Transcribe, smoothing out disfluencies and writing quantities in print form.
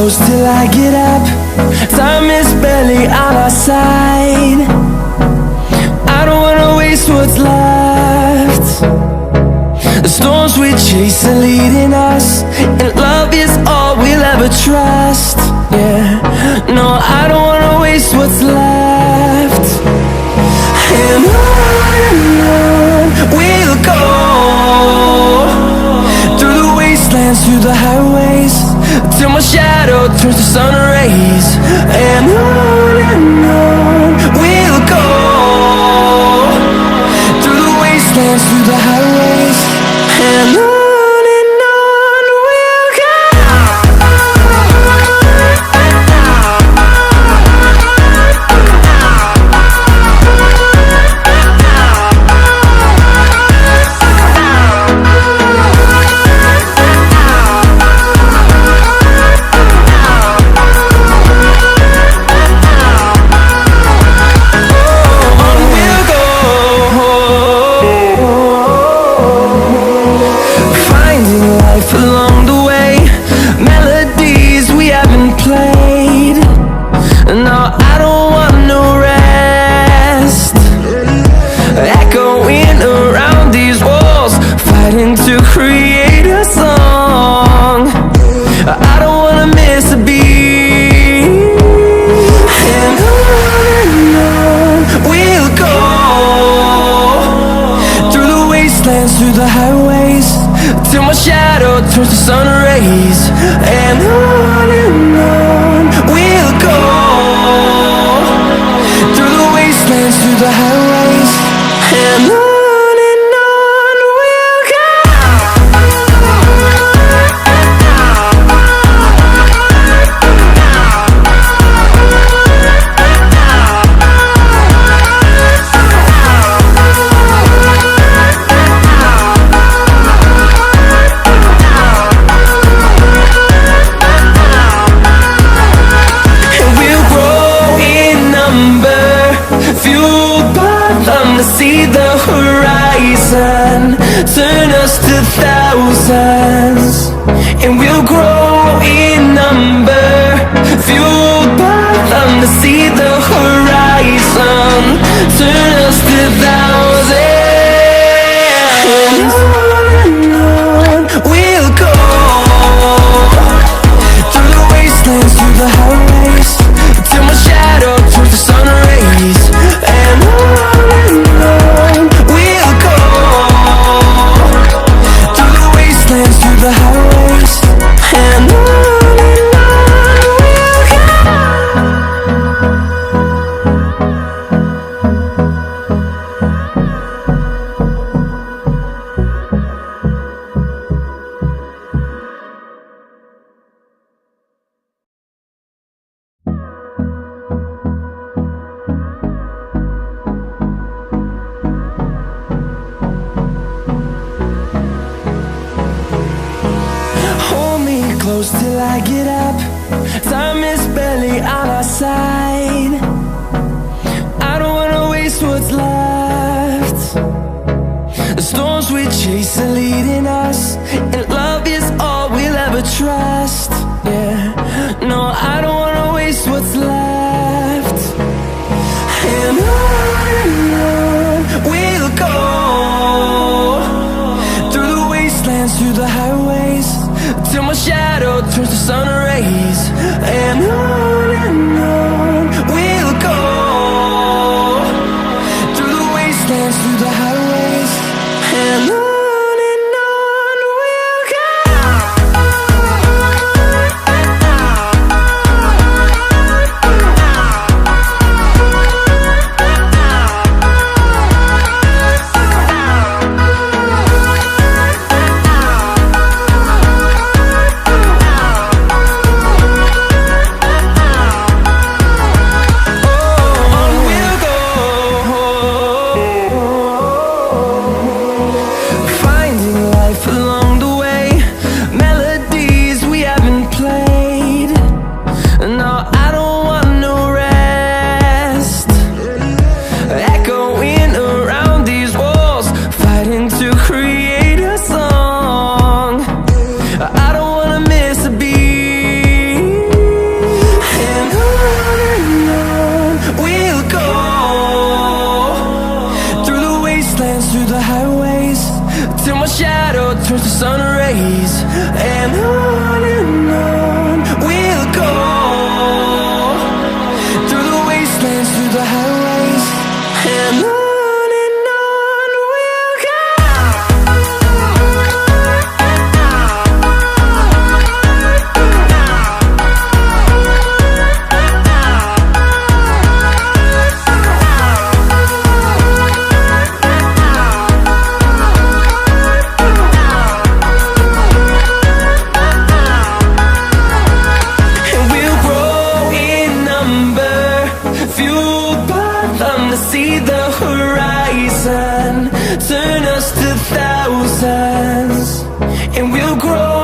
close till I get up. Time is barely on our side. I don't wanna waste what's left. The storms we chase are leading us, and love is all we'll ever trust. Yeah, no, I don't wanna waste what's left. And on we'll go, through the wastelands, through the highways, till my shadow turns to sun rays. And on we'll go, through the wastelands, through the highways, and on we'll go. Along the way, melodies we haven't played. No, I don't want no rest. Echoing around these walls, fighting to create a song. I don't wanna miss a beat. And on we'll go, through the wastelands, through the highways, till my shadow turns to sun rays. And on we'll go, through the wastelands, through the highways, and on we'll go. See the horizon, turn us to thousands, and we'll grow in number, fueled by them. To see the horizon, turn us to thousands, and on we'll go, through the wastelands, through the highways, till my shadow turns to sun rays. And on we'll go, through the wastelands, through the highways, and on we'll go. Hold me close till I get up. Time is barely on our side. I don't wanna waste what's left. The storms we chase are leading us, and love is all we'll ever trust. Yeah, no, I don't wanna waste what's left. And on we'll go, through the wastelands, through the highways, till my shadow turns to sun rays. And on we'll go, through the wastelands, through the highways, and on we'll go. turn us to thousands, and we'll grow